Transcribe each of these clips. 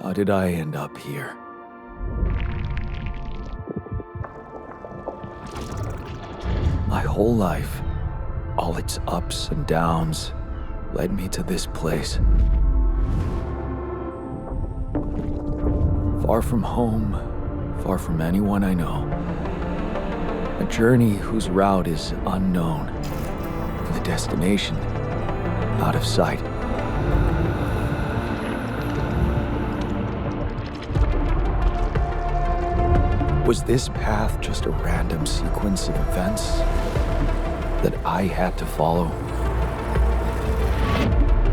How did I end up here? My whole life, all its ups and downs, led me to this place. Far from home, far from anyone I know. A journey whose route is unknown, and the destination out of sight. Was this path just a random sequence of events that I had to follow?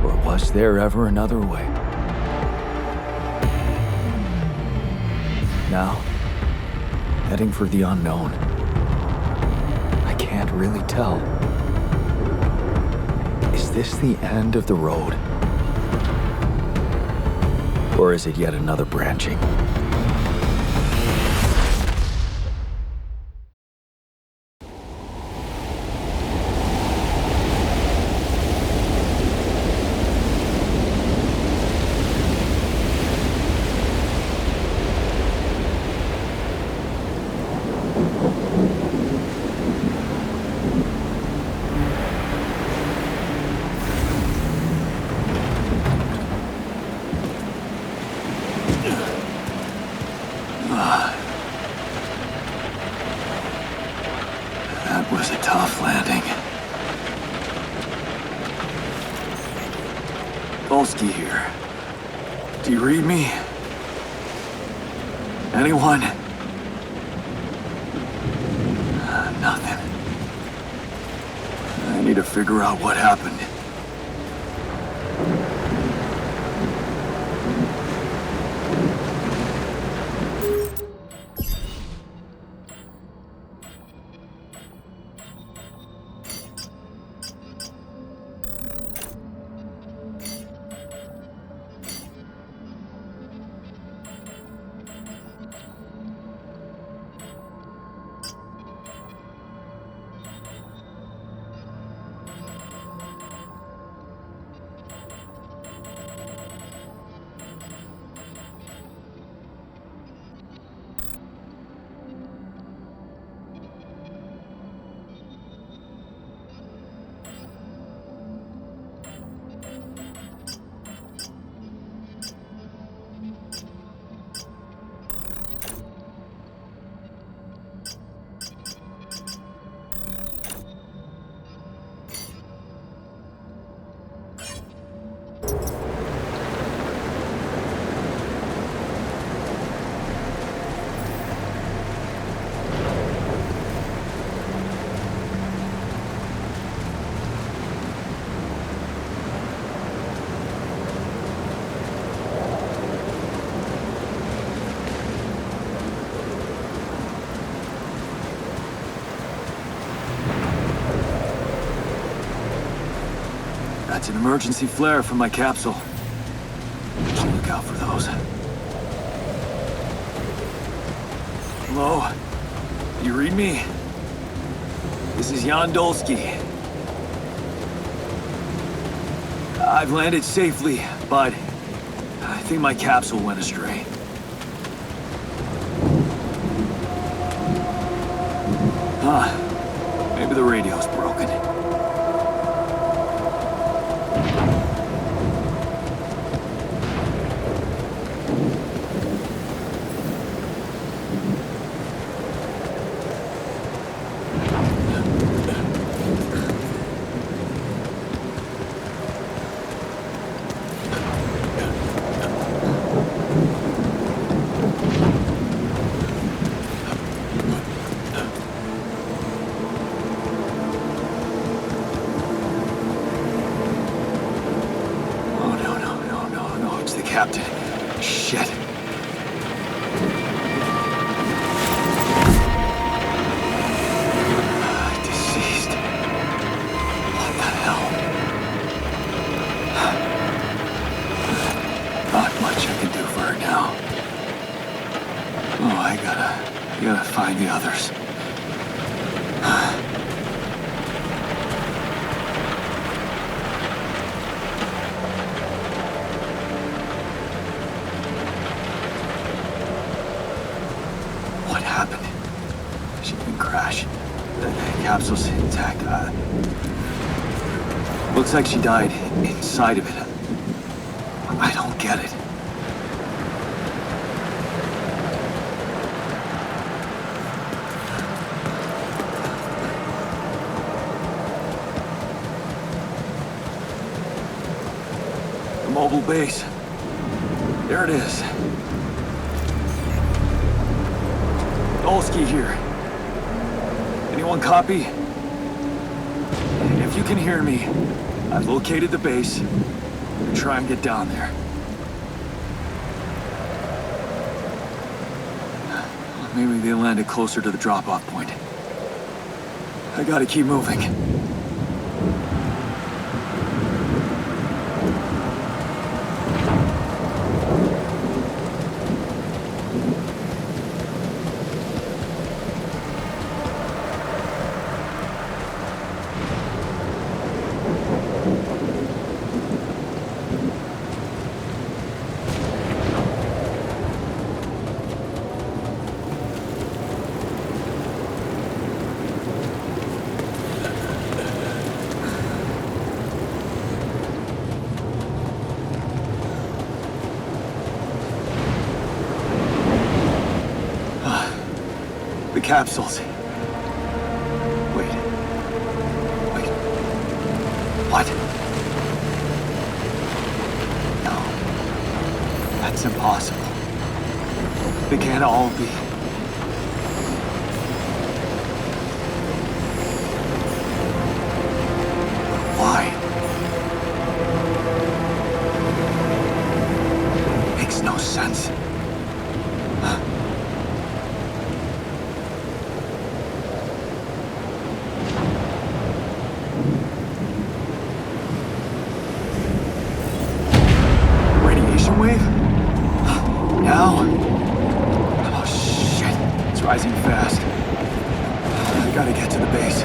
Or was there ever another way? Now, heading for the unknown. I can't really tell. Is this the end of the road? Or is it yet another branching? That was a tough landing. Polsky here. Do you read me? Anyone? Nothing. I need to figure out what happened. That's an emergency flare from my capsule. Should look out for those. Hello? You read me? This is Jan Dolsky. I've landed safely, but I think my capsule went astray. Maybe the radio's broken. Captain. Shit. Deceased. What the hell? Not much I can do for her now. Oh, I gotta find the others. Capsule's intact. Looks like she died inside of it. I don't get it. The mobile base. There it is. Olski here. Anyone copy? If you can hear me, I've located the base. Try and get down there. Maybe they landed closer to the drop-off point. I gotta keep moving. Capsules. Wait. What? No. That's impossible. They can't all be. Why? Makes no sense. Wave? Now? Oh shit, it's rising fast. I gotta get to the base.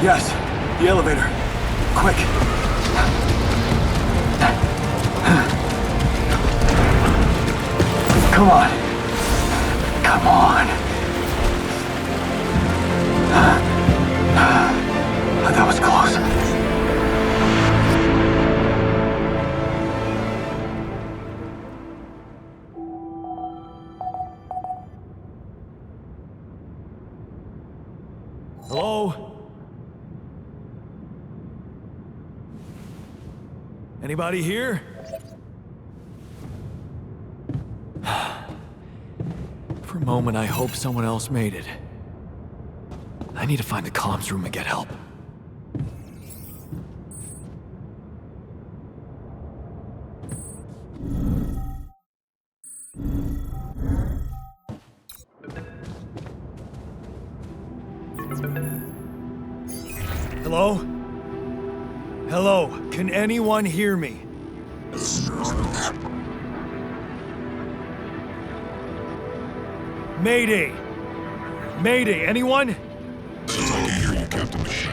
Yes, the elevator. Quick. Come on. Come on. That was close. Hello? Anybody here? For a moment, I hope someone else made it. I need to find the comms room and get help. Hello? Hello, can anyone hear me? Mayday! Mayday, anyone? I can hear you, Captain Machine.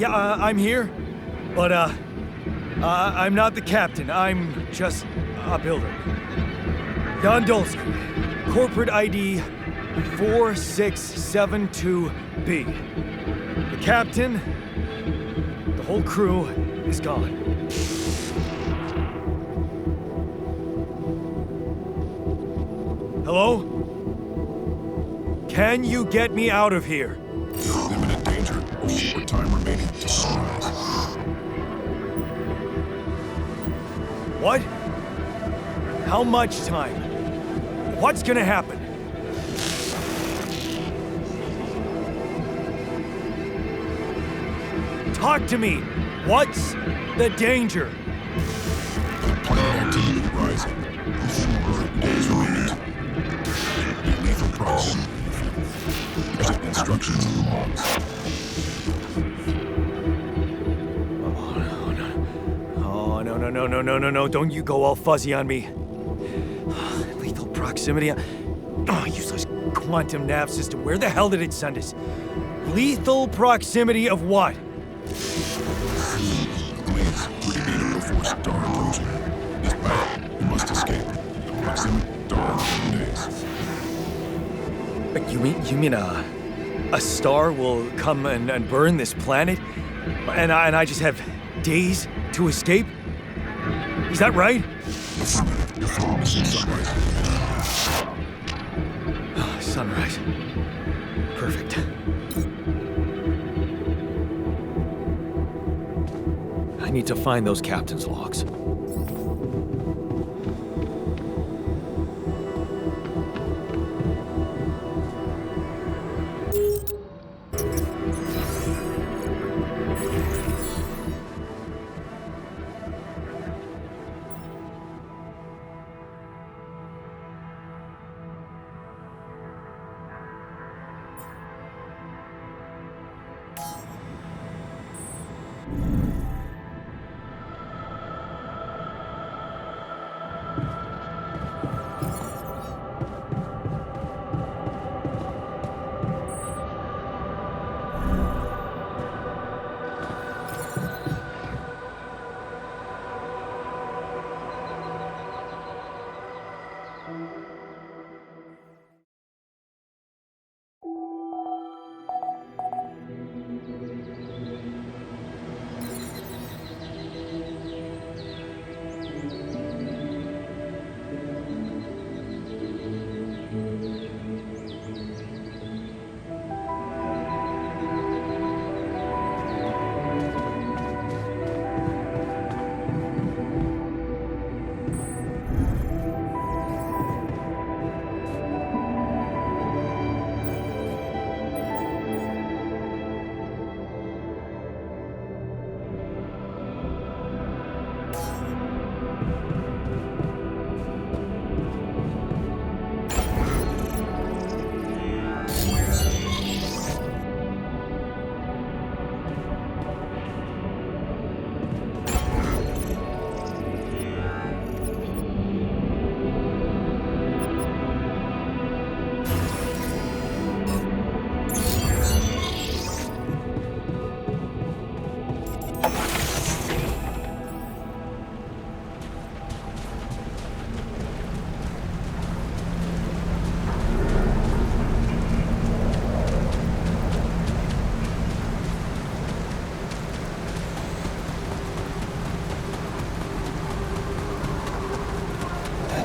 I'm here, but, I'm not the captain, I'm just a builder. Jan Dolsky, corporate ID 4672B. The captain, the whole crew is gone. Hello? Can you get me out of here? You're in imminent danger. Short time remaining to survive. What? How much time? What's gonna happen? Talk to me! What's the danger? Planet activity rising. Days remain. Lethal price. There's an instructions of the mods. Oh, no. Don't you go all fuzzy on me. Lethal proximity. Oh, useless quantum nav system. Where the hell did it send us? Lethal proximity of what? Please, 3 data before star approaching. He's back. You must escape. Proximity star in 7 days. You mean a star will come and burn this planet? And I just have days to escape? Is that right? Affirmative. Your phone is in sunrise. Sunrise. Perfect. I need to find those captain's logs.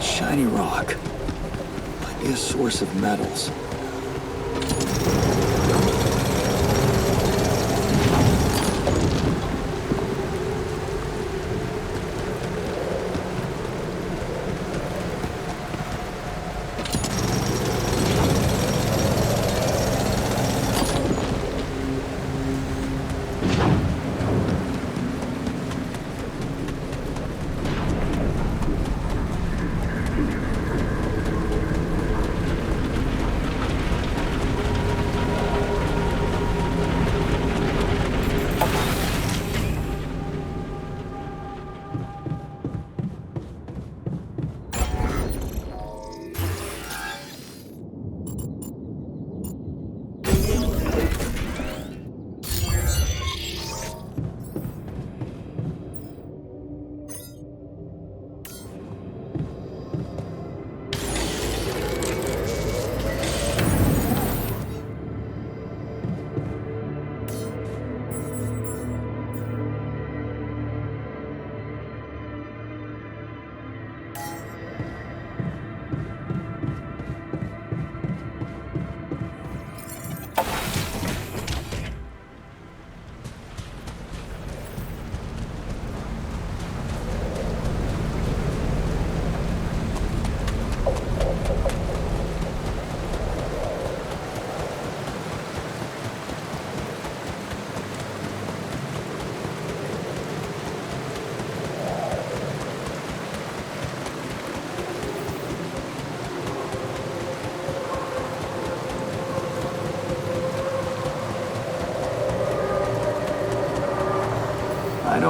Shiny rock. Might be a source of metals.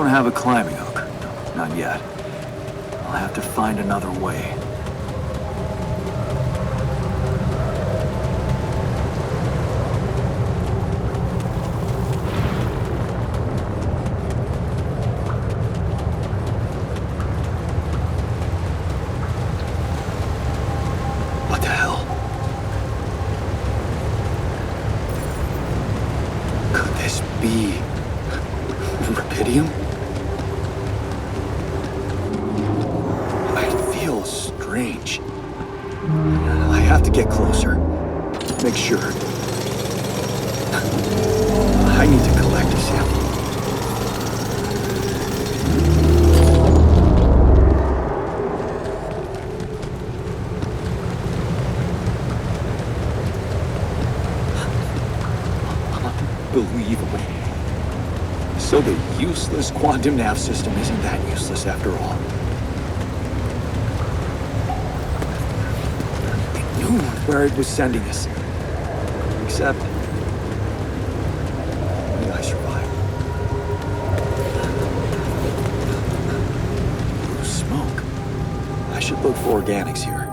don't have a climbing hook. Not yet. I'll have to find another way. What the hell? Could this be rubidium? I feel strange. I have to get closer. Make sure. I need to collect a sample. Unbelievable. So the useless quantum nav system isn't that useless after all. It knew where it was sending us. Except... only I survived. Blue smoke. I should look for organics here.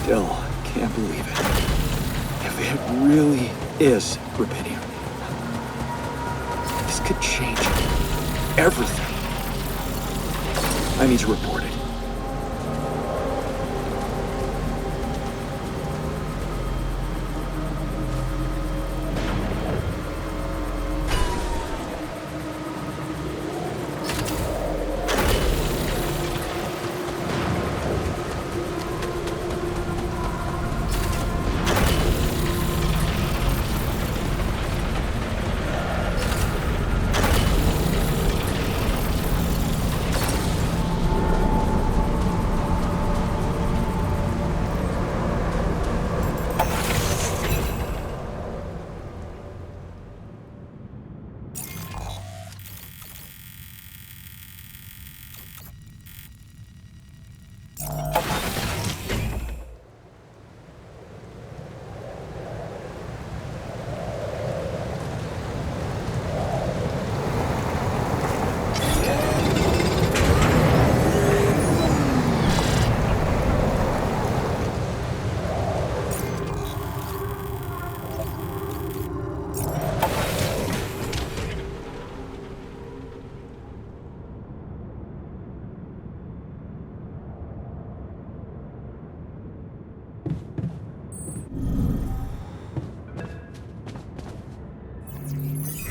Still can't believe it. If it really is rubidium, this could change everything. I need to report it.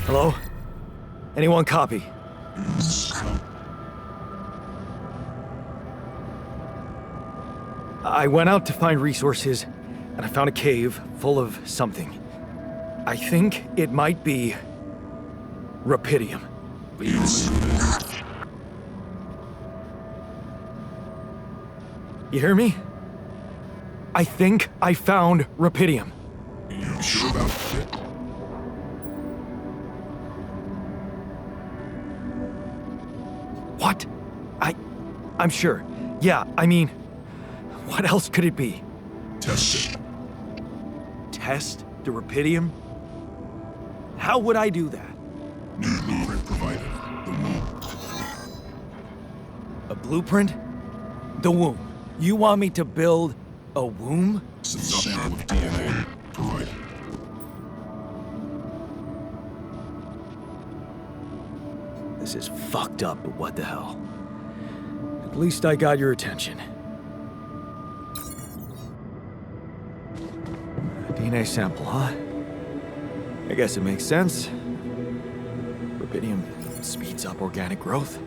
Hello? Anyone copy? I went out to find resources, and I found a cave full of something. I think it might be rupidium. You hear me? I think I found rupidium. You sure about it? What? I'm sure. Yeah, I mean, what else could it be? Test it. Test the rupidium? How would I do that? New blueprint provided. The womb. A blueprint? The womb. You want me to build a womb? Some sample of DNA provided. This is fucked up, but what the hell? At least I got your attention. A DNA sample, huh? I guess it makes sense. Rupidium speeds up organic growth.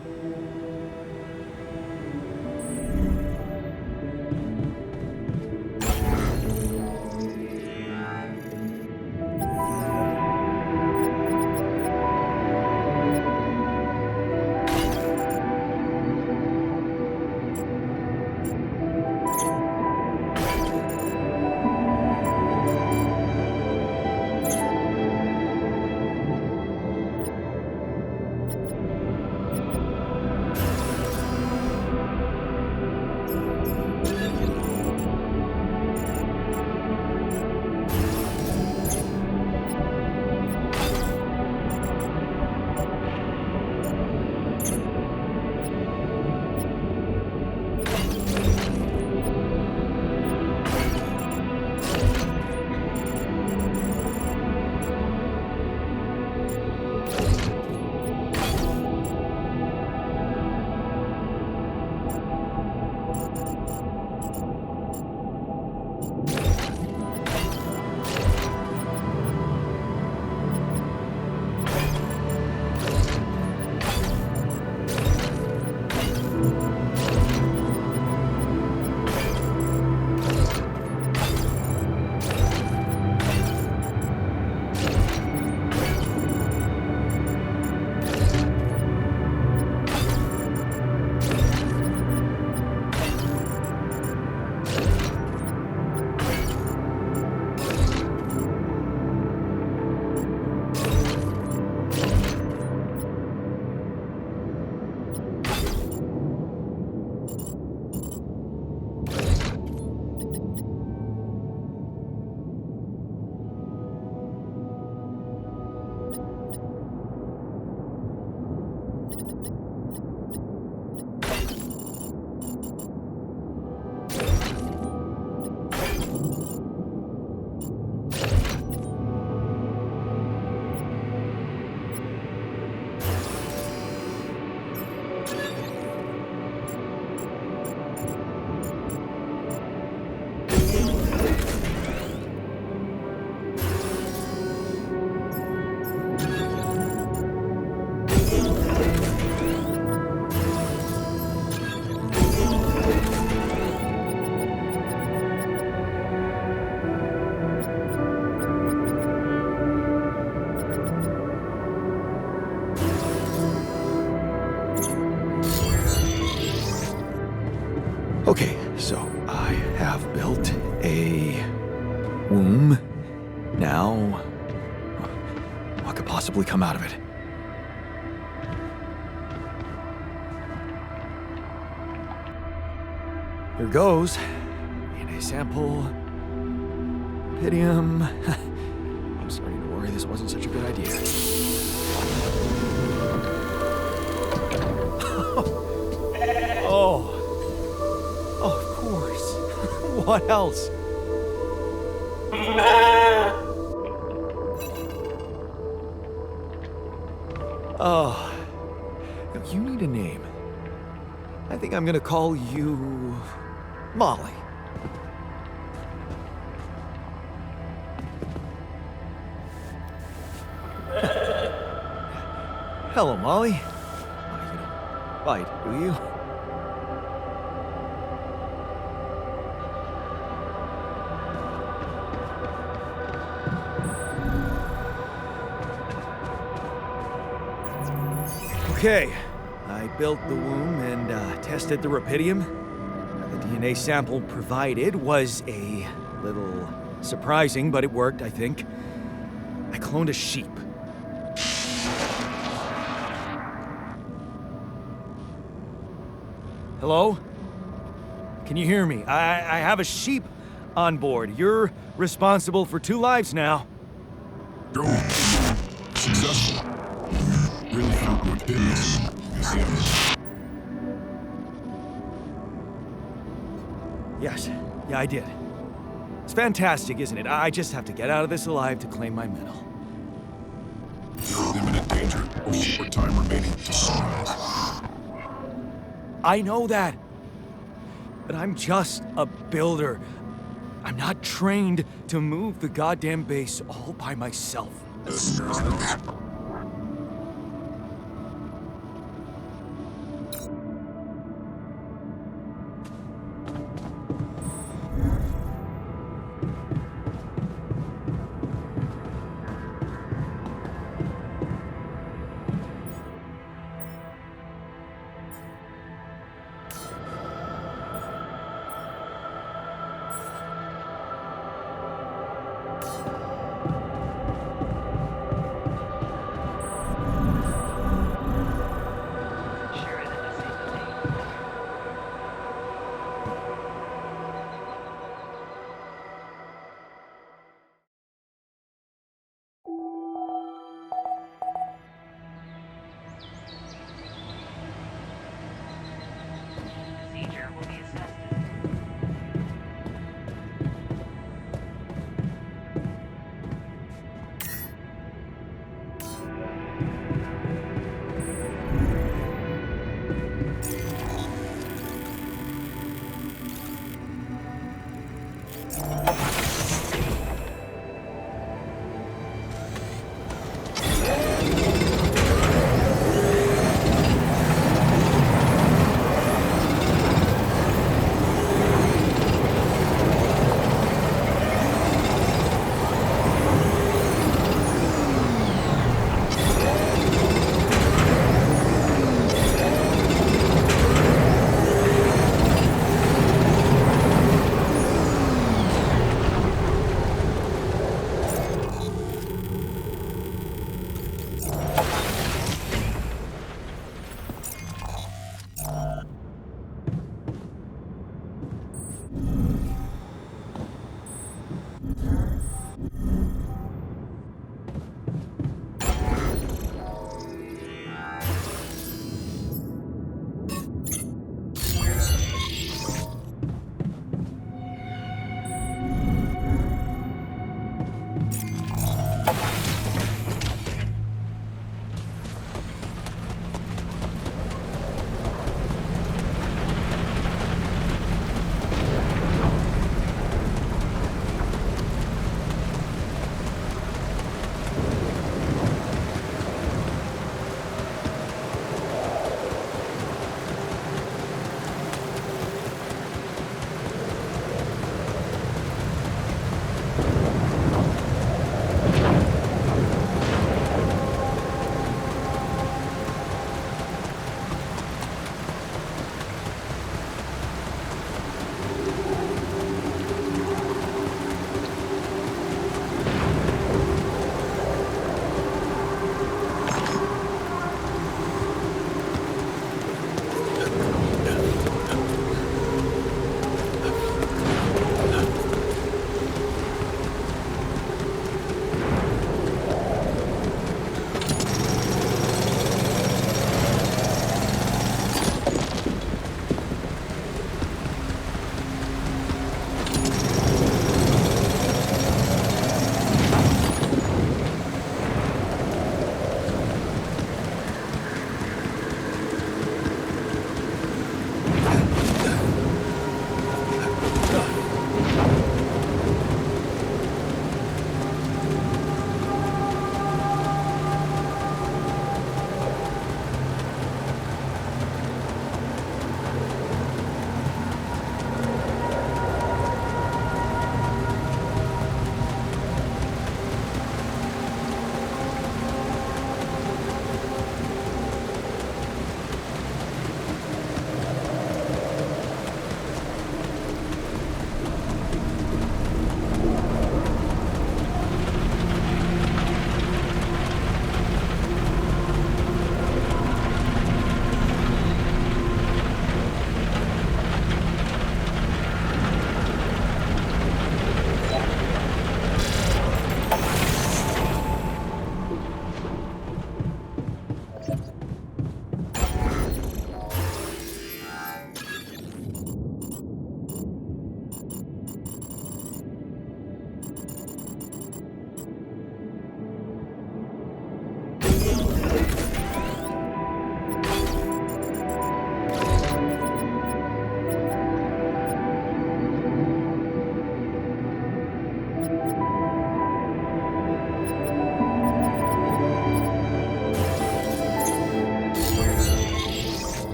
Okay, so I have built a womb. Now, what could possibly come out of it? Here goes. DNA sample. Rupidium. I'm starting to worry this wasn't such a good idea. Oh. Oh, of course. What else? Oh. No, you need a name. I think I'm gonna call you Molly. Hello, Molly. You don't bite, do you? Okay, I built the womb and tested the rapidium. The DNA sample provided was a little surprising, but it worked, I think. I cloned a sheep. Hello? Can you hear me? I have a sheep on board. You're responsible for 2 lives now. Go. Successful. Really found what did this. Yes. Yeah, I did. It's fantastic, isn't it? I just have to get out of this alive to claim my medal. You're in imminent danger. Only short time remaining to sunrise. I know that. But I'm just a builder. I'm not trained to move the goddamn base all by myself.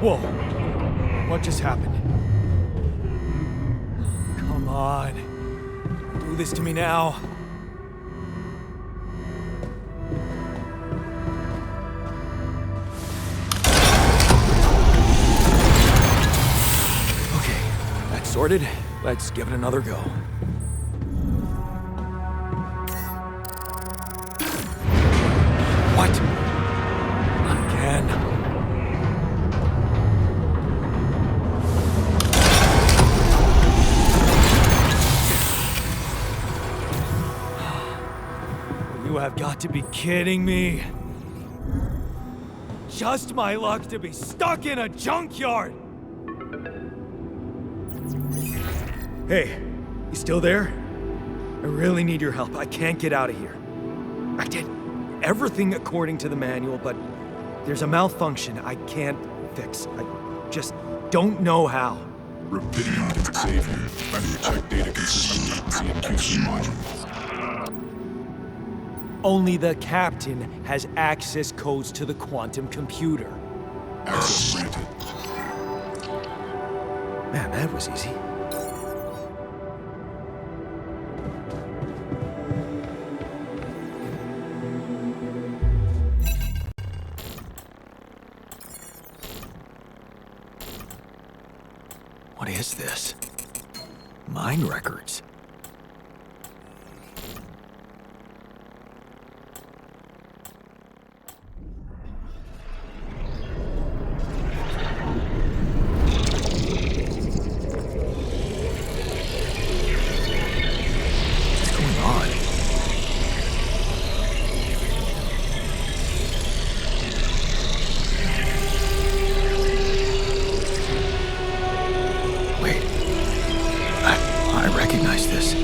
Whoa. What just happened? Come on. Don't do this to me now. Okay, that's sorted. Let's give it another go. What? Not again. You have got to be kidding me. Just my luck to be stuck in a junkyard. Hey, you still there? I really need your help. I can't get out of here. I did everything according to the manual, but there's a malfunction I can't fix. I just don't know how. Rapidium can save you. Better check data consistency and CMQC modules. Only the captain has access codes to the quantum computer. Access granted. Man, that was easy. What is this? Mine records. What's going on? Wait. I recognize this.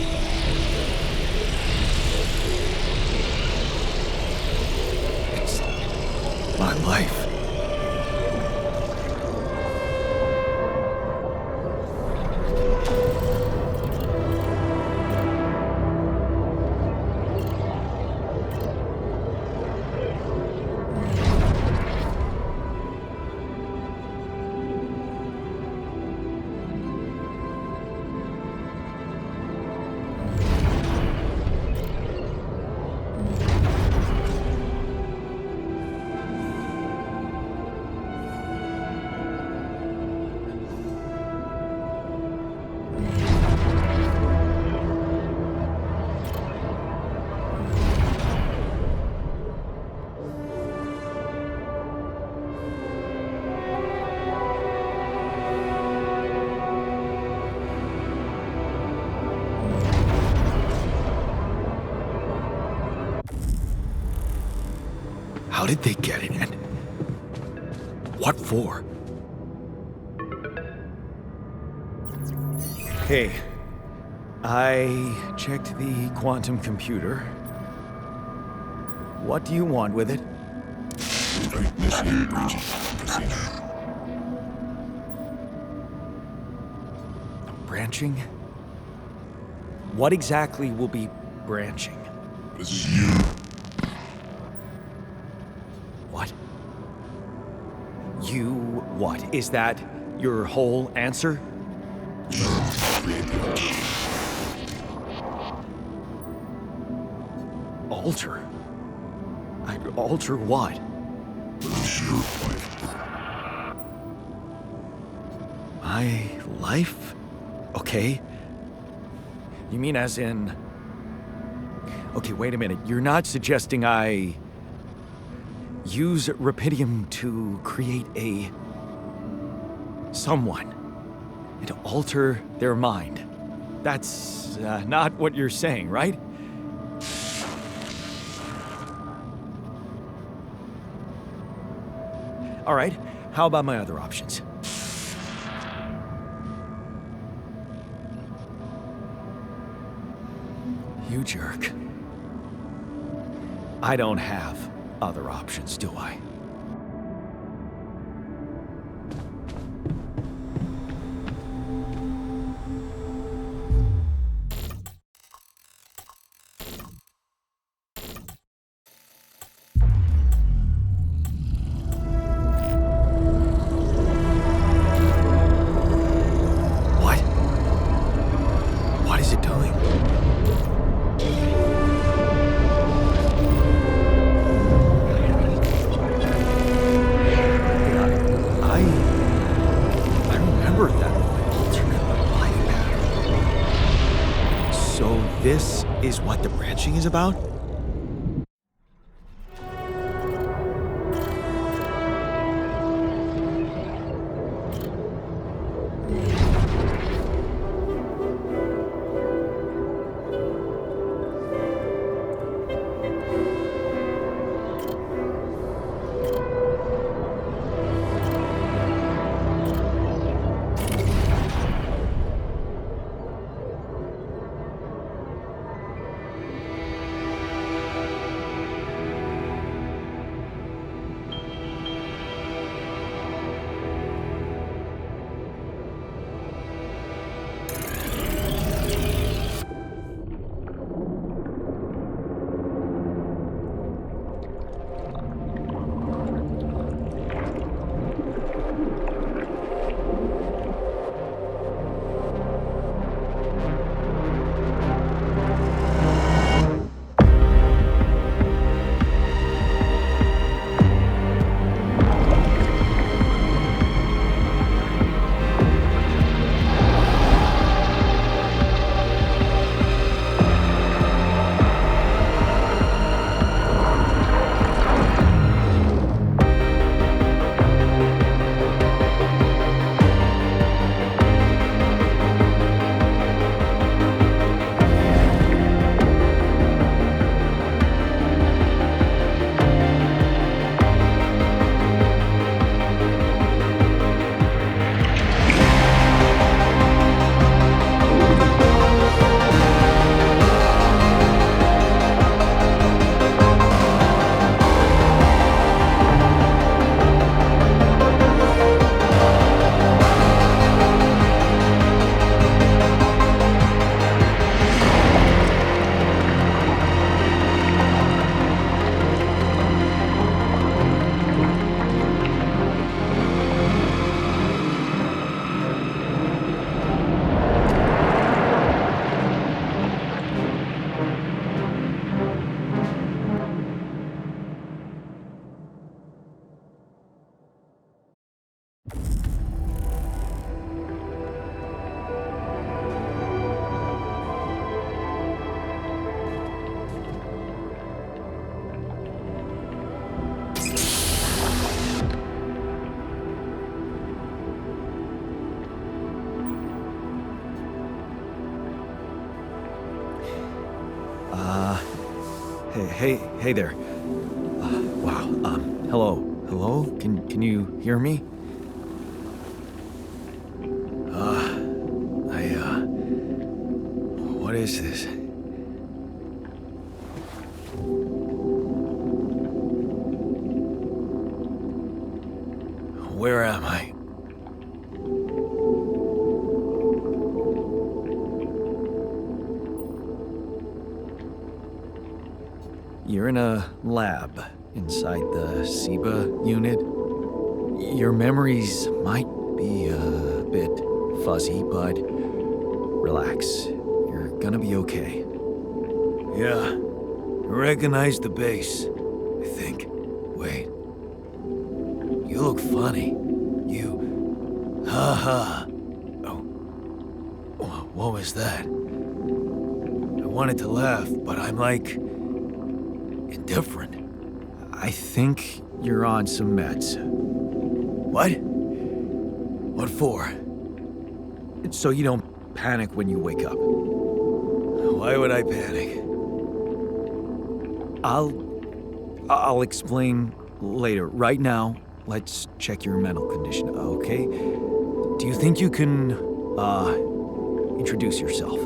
It's my life. How did they get it, and what for? Hey, I checked the quantum computer. What do you want with it? Initiate breaching procedure. Branching? What exactly will be branching? This is you. What? You what? Is that your whole answer? Create the altar. Alter? Alter what? Lose your life. My life? Okay. You mean as in... Okay, wait a minute. You're not suggesting I... use Rapidium to create a... someone. And to alter their mind. That's not what you're saying, right? All right, how about my other options? You jerk. I don't have other options, do I? this is what the branching is about? Hey there. Wow. Hello? Can you hear me? What is this? Where am I? You're in a lab inside the SEBA unit. Your memories might be a bit fuzzy, but relax. You're gonna be okay. Yeah, I recognize the base, I think. Wait. You look funny. You... Ha. Oh. What was that? I wanted to laugh, but I'm like... indifferent. I think you're on some meds. What? What for? So you don't panic when you wake up. Why would I panic? I'll explain later. Right now, let's check your mental condition, okay? Do you think you can, introduce yourself?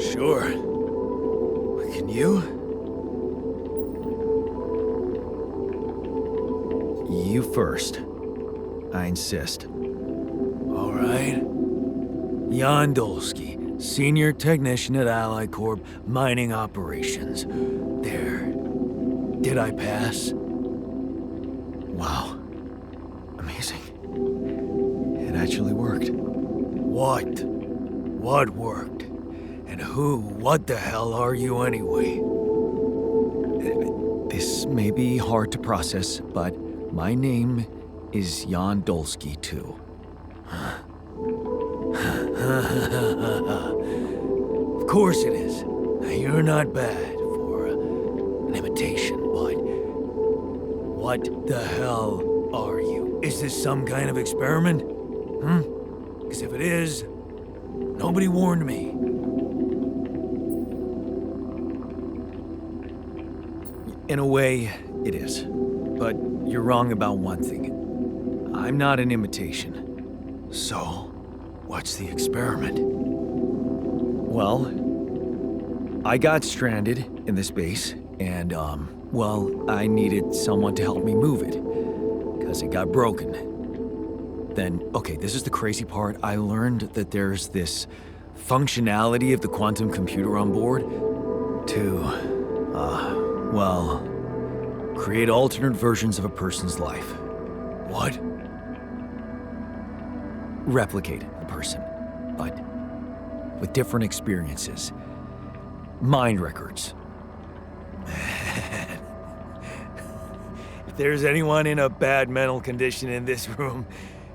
Sure. Can you? You first. I insist. All right. Jan Dolsky, Senior Technician at Ally Corp, Mining Operations. There. Did I pass? Wow. Amazing. It actually worked. What? What worked? And what the hell are you anyway? This may be hard to process, but my name is Jan Dolsky, too. Of course it is. Now, you're not bad for an imitation, but what the hell are you? Is this some kind of experiment? Because if it is, nobody warned me. In a way, it is. But you're wrong about one thing. I'm not an imitation. So, what's the experiment? Well, I got stranded in this base, and, well, I needed someone to help me move it, because it got broken. Then, okay, this is the crazy part. I learned that there's this functionality of the quantum computer on board to, well, create alternate versions of a person's life. What? Replicate a person, but with different experiences. Mind records. If there's anyone in a bad mental condition in this room,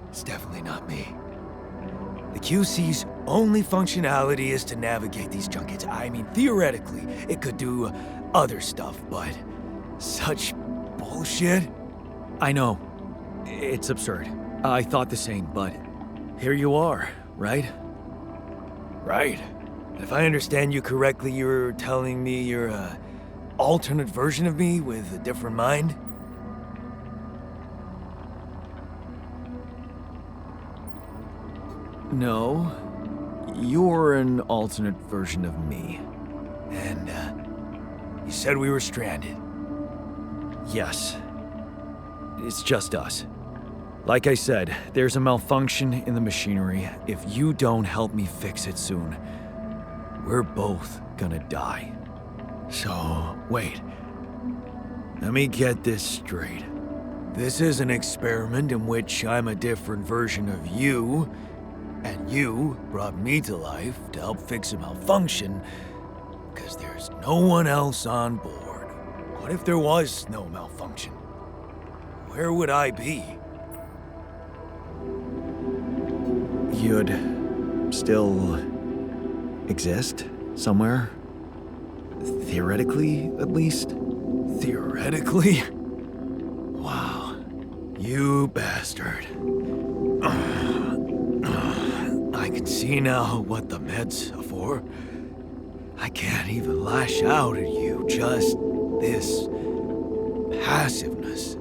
it's definitely not me. The QC's only functionality is to navigate these junkets. I mean, theoretically, it could do other stuff, but such bullshit? I know. It's absurd. I thought the same, but here you are, right? Right. If I understand you correctly, you're telling me you're an alternate version of me with a different mind? No. You're an alternate version of me. And, you said we were stranded. Yes. It's just us. Like I said, there's a malfunction in the machinery. If you don't help me fix it soon, we're both gonna die. So, wait. Let me get this straight. This is an experiment in which I'm a different version of you, and you brought me to life to help fix a malfunction, because there's no one else on board. What if there was no malfunction? Where would I be? You'd still exist somewhere? Theoretically, at least? Theoretically? Wow. You bastard. I can see now what the meds are for. I can't even lash out at you, just this passiveness.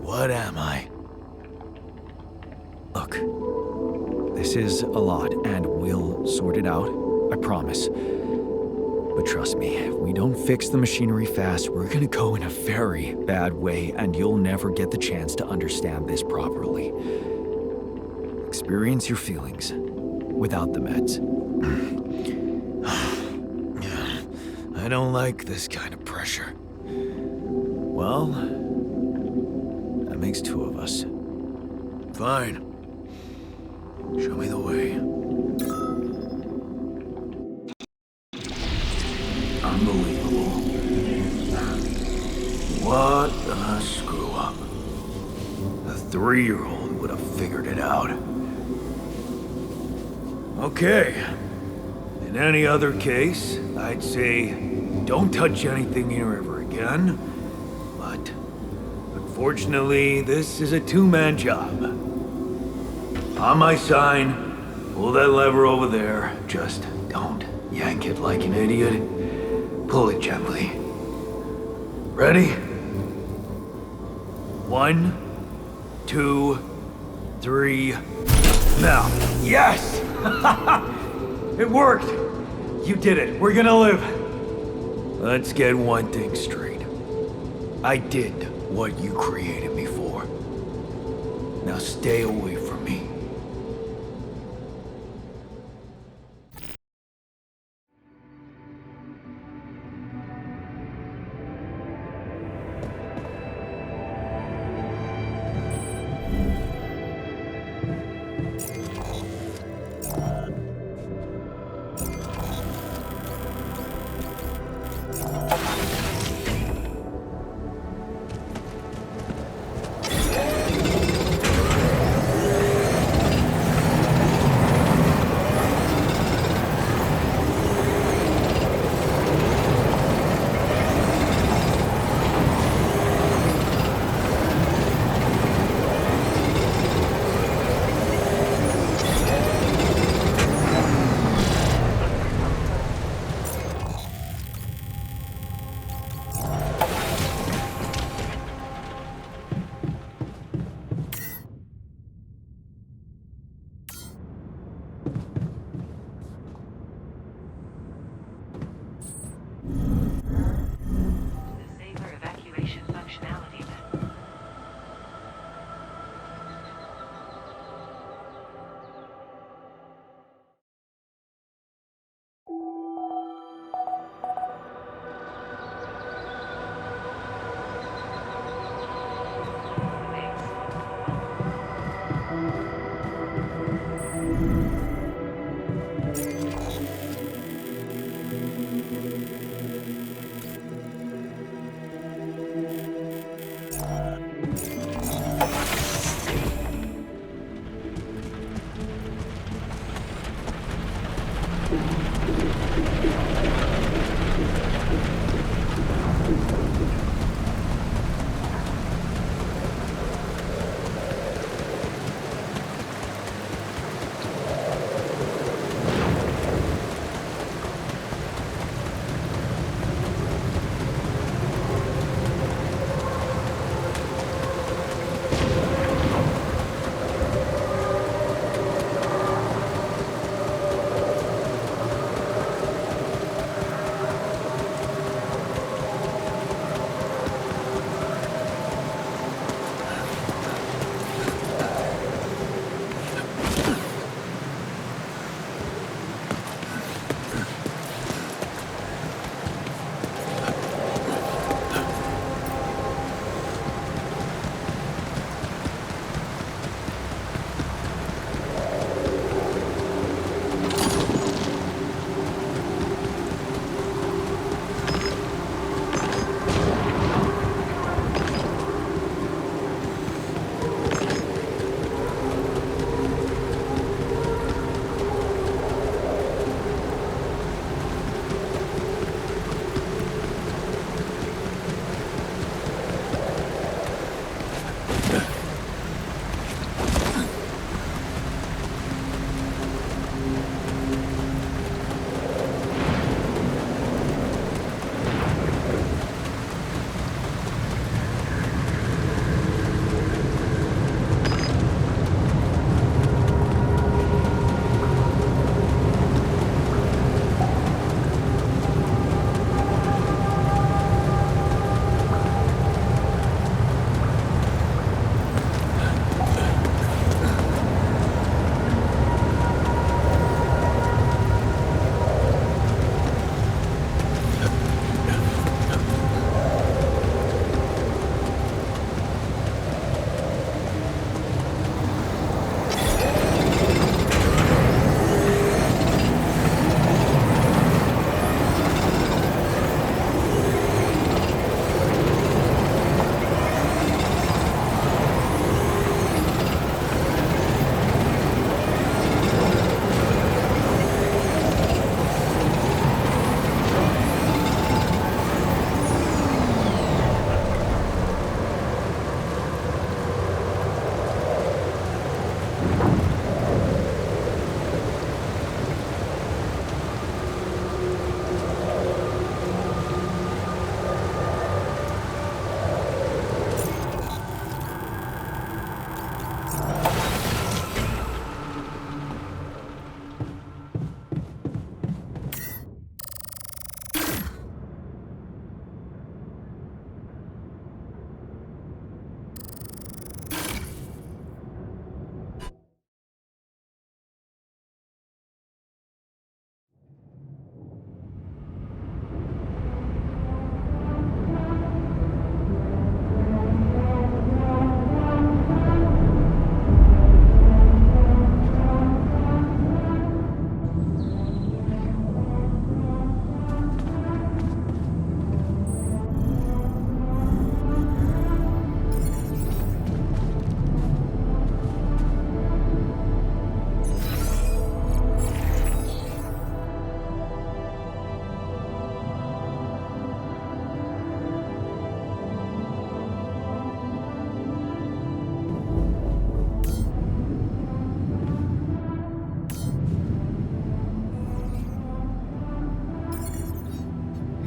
What am I? Look, this is a lot, and we'll sort it out, I promise. But trust me, if we don't fix the machinery fast, we're gonna go in a very bad way, and you'll never get the chance to understand this properly. Experience your feelings without the meds. I don't like this kind of pressure. Well, that makes two of us. Fine. Show me the way. Unbelievable. What a screw up. A 3-year-old would have figured it out. Okay. In any other case, I'd say don't touch anything here ever again. But unfortunately, this is a two-man job. On my sign, pull that lever over there. Just don't yank it like an idiot. Pull it gently. Ready? 1, 2, 3. Now. Yes! It worked! You did it. We're gonna live. Let's get one thing straight. I did what you created me for. Now stay away from me.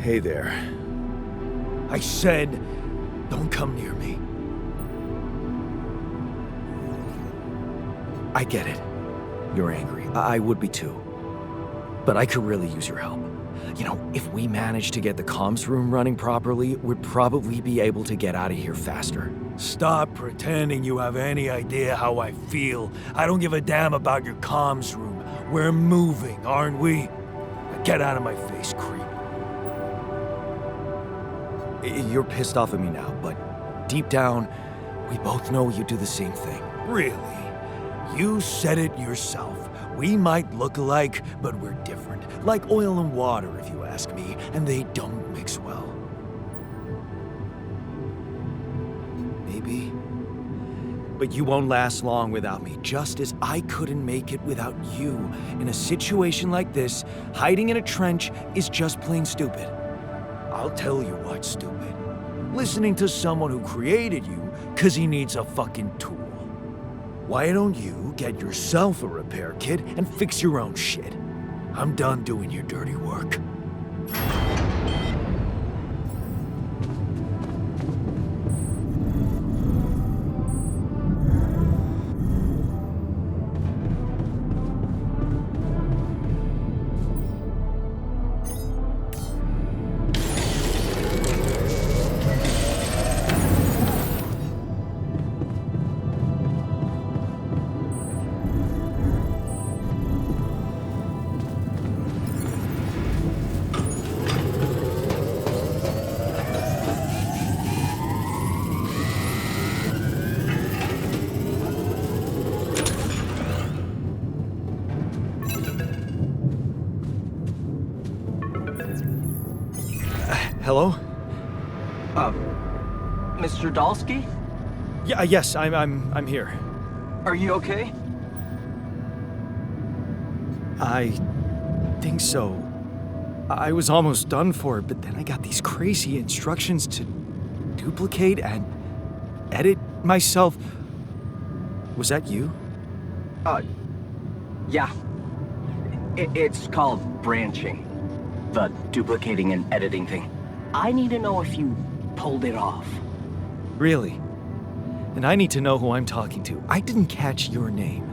Hey there. I said, don't come near me. I get it. You're angry. I would be too. But I could really use your help. You know, if we manage to get the comms room running properly, we'd probably be able to get out of here faster. Stop pretending you have any idea how I feel. I don't give a damn about your comms room. We're moving, aren't we? Now get out of my face, creep. You're pissed off at me now, but deep down, we both know you do the same thing. Really? You said it yourself. We might look alike, but we're different. Like oil and water, if you ask me, and they don't mix well. Maybe. But you won't last long without me, just as I couldn't make it without you. In a situation like this, hiding in a trench is just plain stupid. I'll tell you what's stupid. Listening to someone who created you because he needs a fucking tool. Why don't you get yourself a repair kit and fix your own shit? I'm done doing your dirty work. Hello? Mr. Dalsky? Yeah, yes, I'm here. Are you okay? I think so. I was almost done for, but then I got these crazy instructions to duplicate and edit myself. Was that you? Yeah. It's called branching. The duplicating and editing thing. I need to know if you pulled it off. Really? And I need to know who I'm talking to. I didn't catch your name.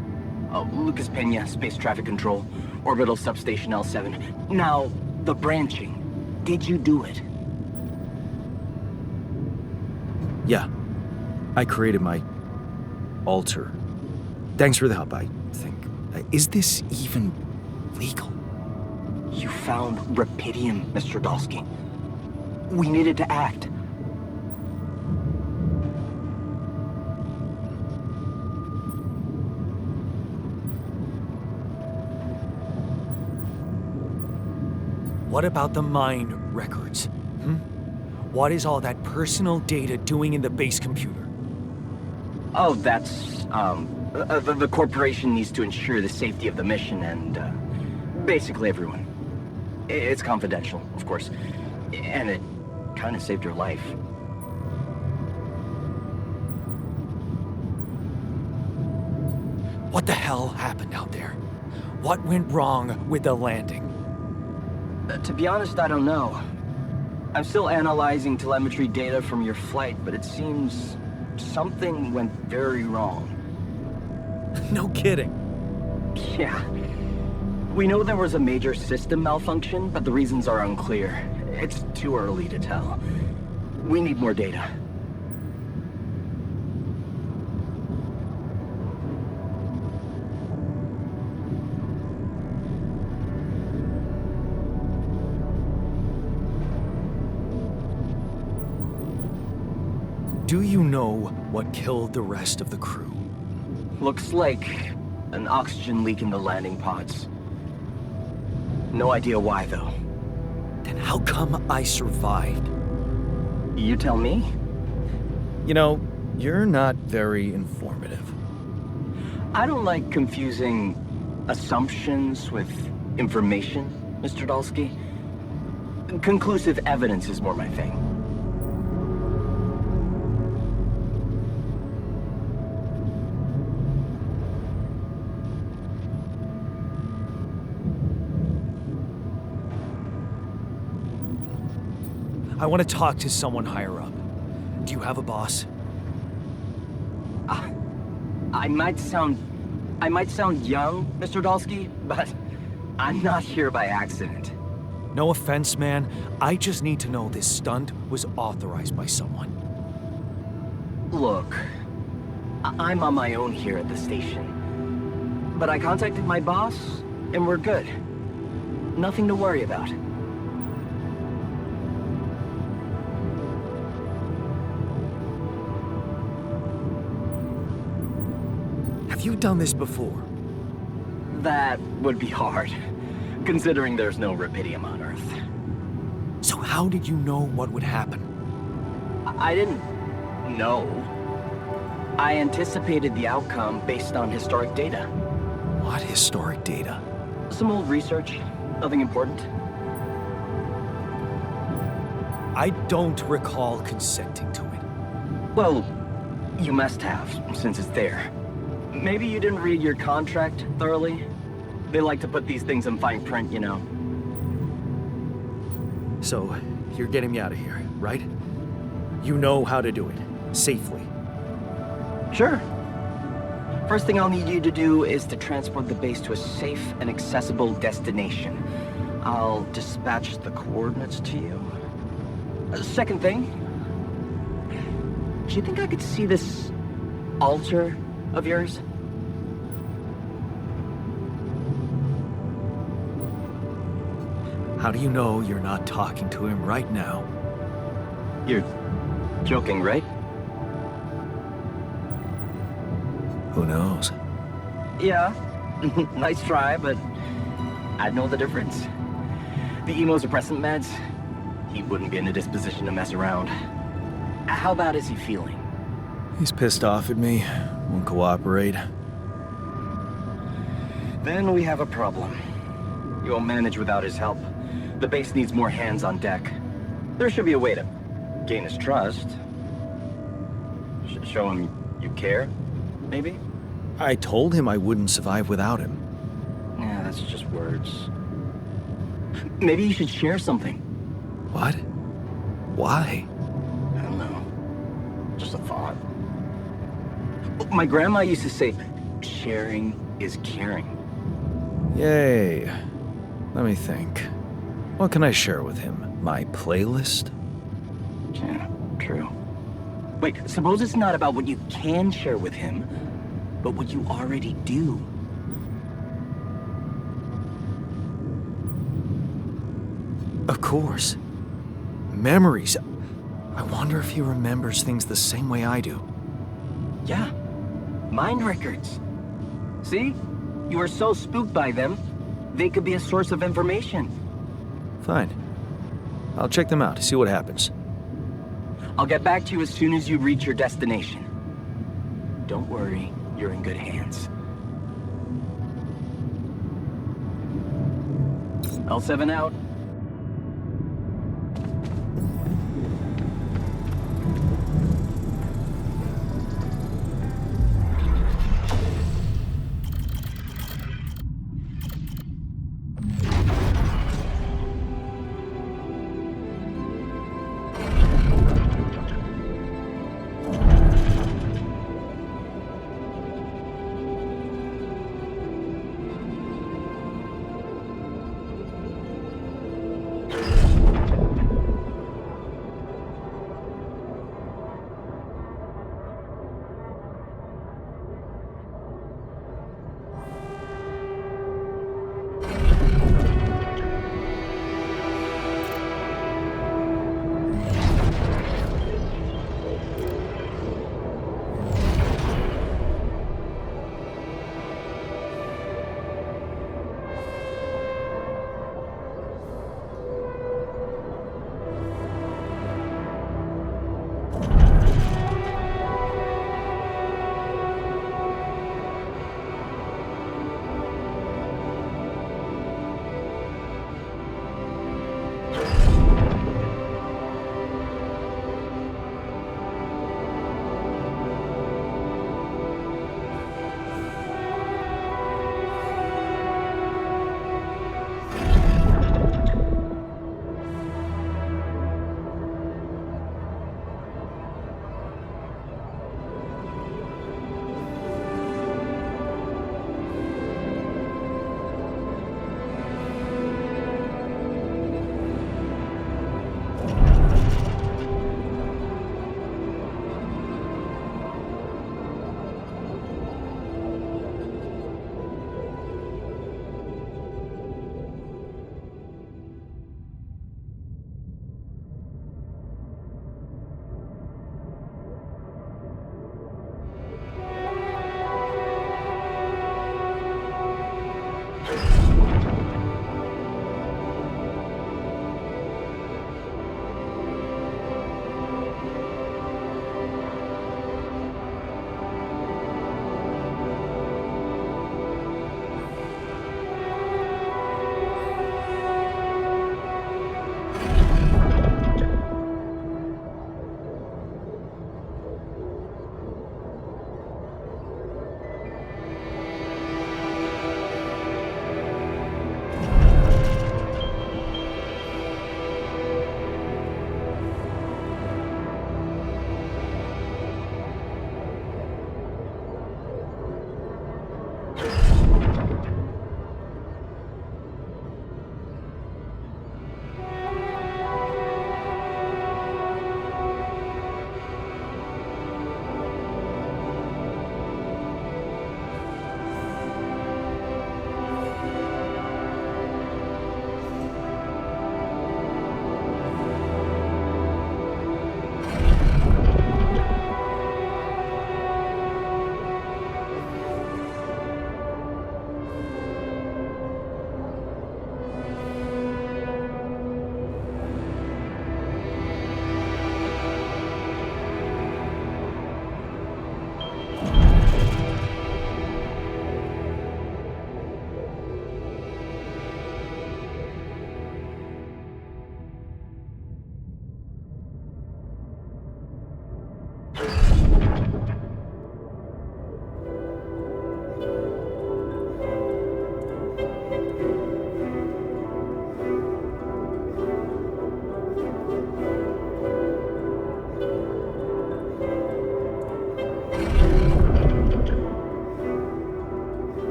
Lucas Pena, Space Traffic Control, Orbital Substation L7. Now, the branching. Did you do it? Yeah. I created my alter. Thanks for the help, I think. Is this even legal? You found Rapidium, Mr. Dalsky. We needed to act. What about the mine records? What is all that personal data doing in the base computer? Oh, that's, the corporation needs to ensure the safety of the mission and, basically everyone. It's confidential, of course. And it kind of saved your life. What the hell happened out there? What went wrong with the landing? To be honest, I don't know. I'm still analyzing telemetry data from your flight, but it seems something went very wrong. No kidding. Yeah. We know there was a major system malfunction, but the reasons are unclear. It's too early to tell. We need more data. Do you know what killed the rest of the crew? Looks like an oxygen leak in the landing pods. No idea why, though. Then how come I survived? You tell me? You know, you're not very informative. I don't like confusing assumptions with information, Mr. Dalsky. Conclusive evidence is more my thing. I want to talk to someone higher up. Do you have a boss? I might sound young, Mr. Dolsky, but I'm not here by accident. No offense, man. I just need to know this stunt was authorized by someone. Look, I'm on my own here at the station. But I contacted my boss, and we're good. Nothing to worry about. Have you done this before? That would be hard, considering there's no rubidium on Earth. So how did you know what would happen? I didn't know. I anticipated the outcome based on historic data. What historic data? Some old research, nothing important. I don't recall consenting to it. Well, you must have, since it's there. Maybe you didn't read your contract thoroughly? They like to put these things in fine print, you know. So, you're getting me out of here, right? You know how to do it, safely. Sure. First thing I'll need you to do is to transport the base to a safe and accessible destination. I'll dispatch the coordinates to you. Second thing, do you think I could see this altar of yours? How do you know you're not talking to him right now? You're joking, right? Who knows? Yeah. Nice try, but I'd know the difference. The immunosuppressant meds, he wouldn't be in a disposition to mess around. How bad is he feeling? He's pissed off at me, won't cooperate. Then we have a problem. You won't manage without his help. The base needs more hands on deck. There should be a way to gain his trust. Show him you care, maybe? I told him I wouldn't survive without him. Yeah, that's just words. Maybe you should share something. What? Why? I don't know. Just a thought. My grandma used to say, sharing is caring. Yay. Let me think. What can I share with him? My playlist? Yeah, true. Wait, suppose it's not about what you can share with him, but what you already do. Of course. Memories. I wonder if he remembers things the same way I do. Yeah, mind records. See? You are so spooked by them, they could be a source of information. Fine. I'll check them out, see what happens. I'll get back to you as soon as you reach your destination. Don't worry, you're in good hands. L7 out.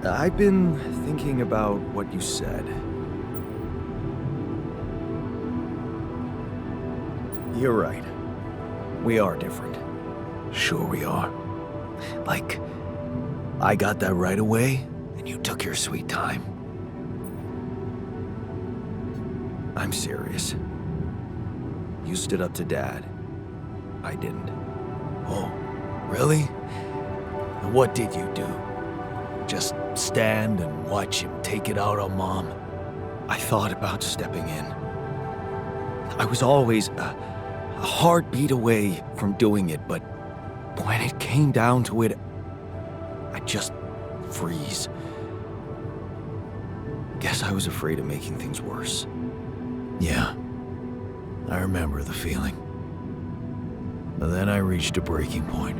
I've been thinking about what you said. You're right. We are different. Sure we are. Like, I got that right away, and you took your sweet time. I'm serious. You stood up to Dad. I didn't. Oh, really? And what did you do? Just stand and watch him take it out on Mom? I thought about stepping in. I was always a heartbeat away from doing it, but when it came down to it, I'd just freeze. Guess I was afraid of making things worse. Yeah, I remember the feeling. But then I reached a breaking point.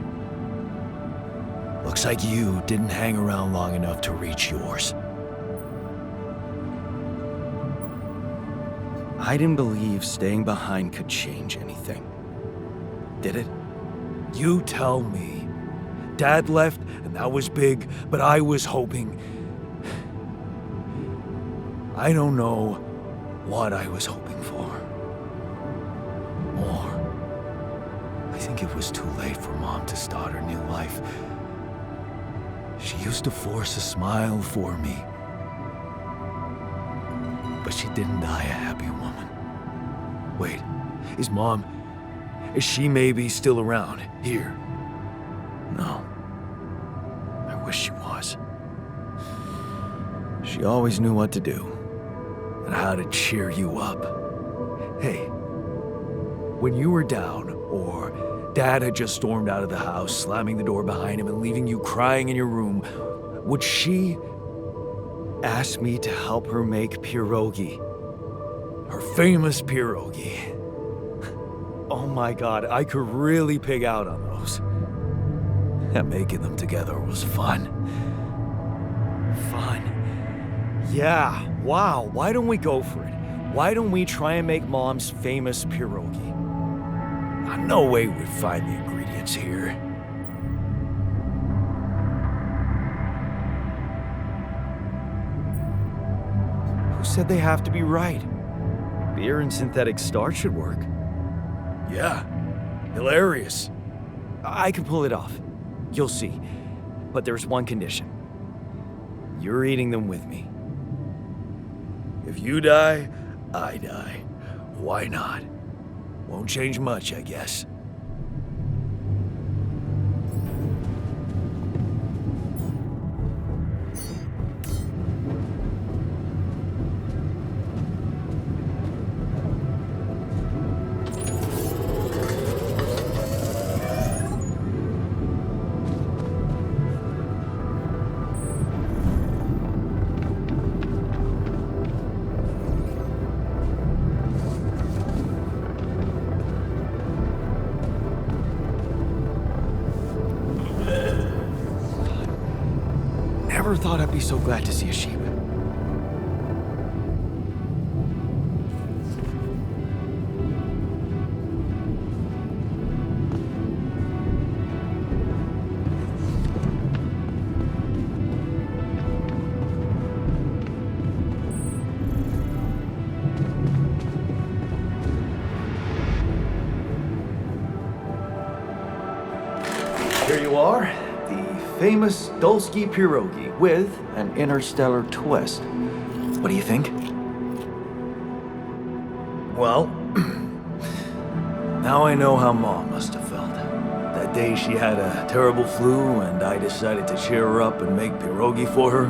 Looks like you didn't hang around long enough to reach yours. I didn't believe staying behind could change anything. Did it? You tell me. Dad left, and that was big, but I was hoping... I don't know what I was hoping for. More. I think it was too late for Mom to start her new life. She used to force a smile for me. But she didn't die a happy woman. Wait, is she maybe still around, here? No. I wish she was. She always knew what to do. And how to cheer you up. Hey, when you were down, or Dad had just stormed out of the house, slamming the door behind him and leaving you crying in your room, would she ask me to help her make pierogi? Her famous pierogi. Oh my God, I could really pig out on those. And making them together was fun. Fun. Yeah, wow, why don't we go for it? Why don't we try and make Mom's famous pierogi? No way we'd find the ingredients here. Who said they have to be right? Beer and synthetic starch should work. Yeah, hilarious. I can pull it off. You'll see. But there's one condition. You're eating them with me. If you die, I die. Why not? Won't change much, I guess. Never thought I'd be so glad to see a sheep. Here you are, the famous Dulski pierogi with an interstellar twist. What do you think? Well, now I know how Mom must have felt. That day she had a terrible flu and I decided to cheer her up and make pierogi for her.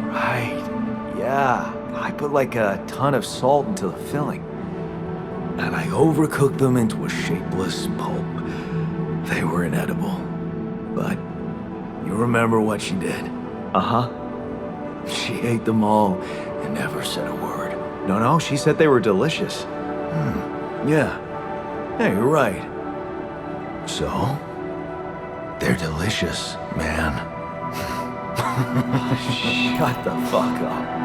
Right, yeah. I put like a ton of salt into the filling. And I overcooked them into a shapeless pulp. They were inedible. But you remember what she did? Uh-huh. She ate them all and never said a word. No, she said they were delicious. Yeah. Yeah, you're right. So, they're delicious, man. Shut the fuck up.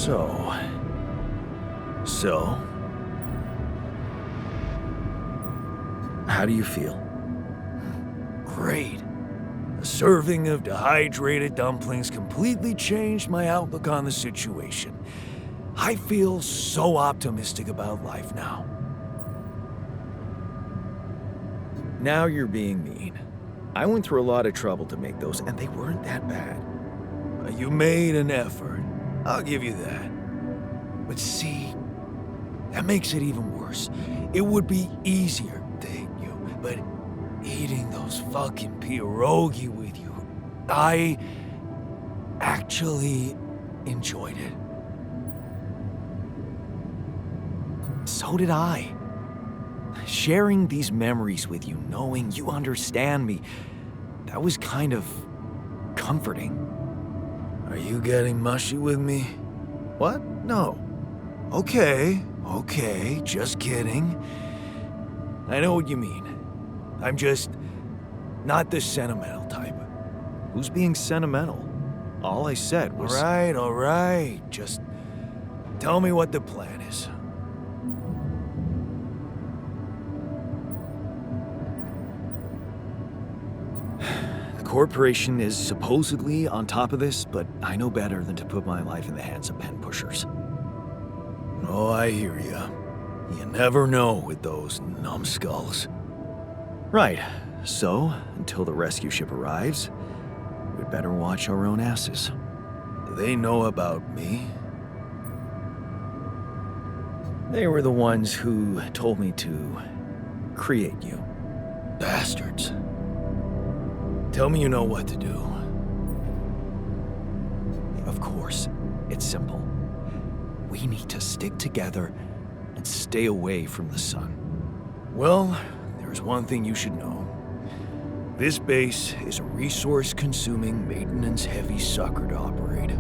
So, how do you feel? Great. A serving of dehydrated dumplings completely changed my outlook on the situation. I feel so optimistic about life now. Now you're being mean. I went through a lot of trouble to make those, and they weren't that bad. You made an effort. I'll give you that. But see, that makes it even worse. It would be easier to hate you, but eating those fucking pierogi with you, I actually enjoyed it. So did I. Sharing these memories with you, knowing you understand me, that was kind of comforting. Are you getting mushy with me? What? No. Okay, just kidding. I know what you mean. I'm just not the sentimental type. Who's being sentimental? All I said was... All right. Just tell me what the plan is. The corporation is supposedly on top of this, but I know better than to put my life in the hands of pen pushers. Oh, I hear ya. You never know with those numbskulls. Right. So, until the rescue ship arrives, we'd better watch our own asses. Do they know about me? They were the ones who told me to create you. Bastards. Tell me you know what to do. Of course, it's simple. We need to stick together and stay away from the sun. Well, there's one thing you should know. This base is a resource-consuming, maintenance-heavy sucker to operate.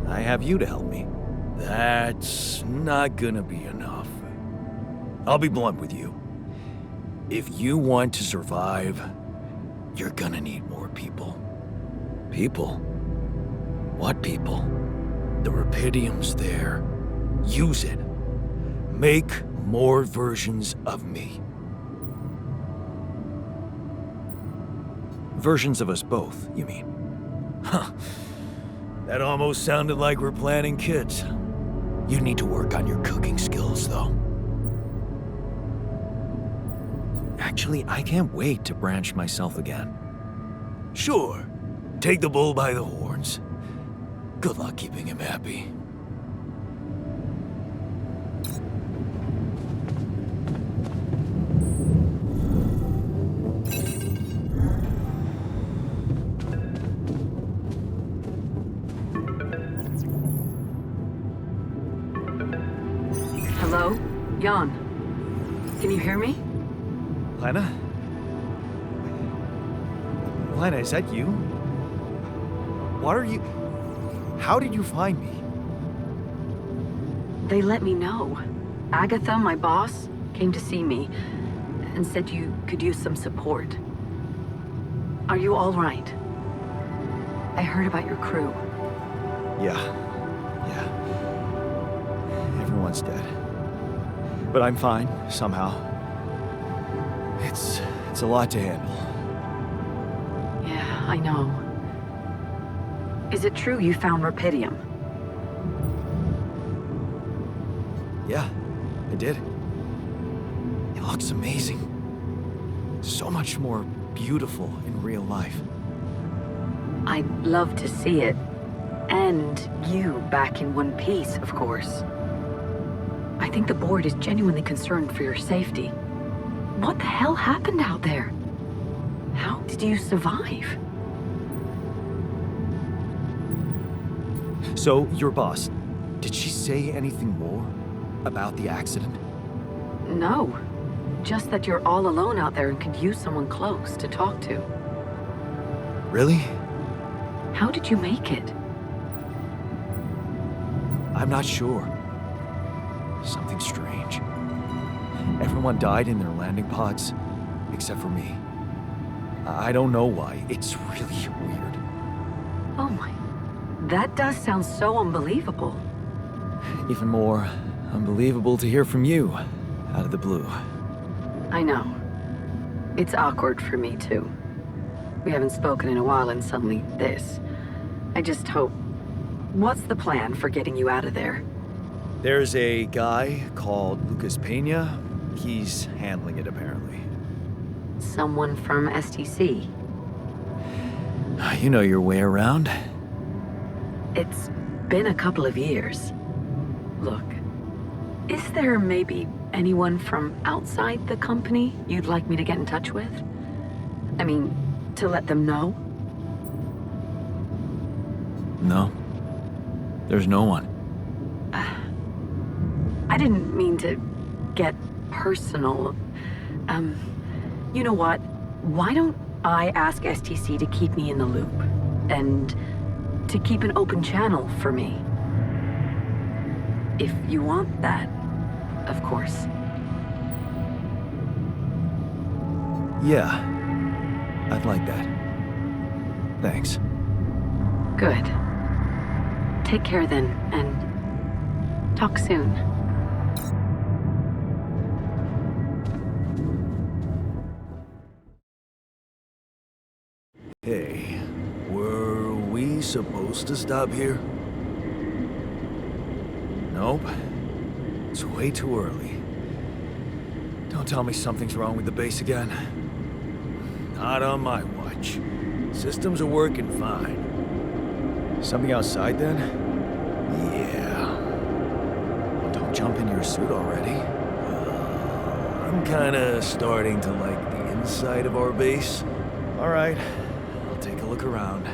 I have you to help me. That's not gonna be enough. I'll be blunt with you. If you want to survive, you're gonna need more people. People? What people? The Rapidium's there. Use it. Make more versions of me. Versions of us both, you mean? Huh. That almost sounded like we're planning kids. You need to work on your cooking skills, though. Actually, I can't wait to branch myself again. Sure. Take the bull by the horns. Good luck keeping him happy. Hello? Jan. Can you hear me? Lena? Lena, is that you? What are you... How did you find me? They let me know. Agatha, my boss, came to see me and said you could use some support. Are you all right? I heard about your crew. Yeah. Everyone's dead. But I'm fine, somehow. It's a lot to handle. Yeah, I know. Is it true you found Rapidium? Yeah, I did. It looks amazing. So much more beautiful in real life. I'd love to see it. And you back in one piece, of course. I think the board is genuinely concerned for your safety. What the hell happened out there? How did you survive? So, your boss, did she say anything more about the accident? No. Just that you're all alone out there and could use someone close to talk to. Really? How did you make it? I'm not sure. Something strange. Everyone died in their landing pods, except for me. I don't know why. It's really weird. Oh my... That does sound so unbelievable. Even more unbelievable to hear from you, out of the blue. I know. It's awkward for me, too. We haven't spoken in a while and suddenly this. I just hope... What's the plan for getting you out of there? There's a guy called Lucas Pena. He's handling it, apparently. Someone from STC. You know your way around. It's been a couple of years. Look, is there maybe anyone from outside the company you'd like me to get in touch with? I mean, to let them know? No. There's no one. I didn't mean to get personal. You know what? Why don't I ask STC to keep me in the loop? And to keep an open channel for me? If you want that, of course. Yeah. I'd like that. Thanks. Good. Take care then, and talk soon. Hey, were we supposed to stop here? Nope. It's way too early. Don't tell me something's wrong with the base again. Not on my watch. Systems are working fine. Something outside then? Yeah. Well, don't jump in your suit already. I'm kinda starting to like the inside of our base. All right. Take a look around.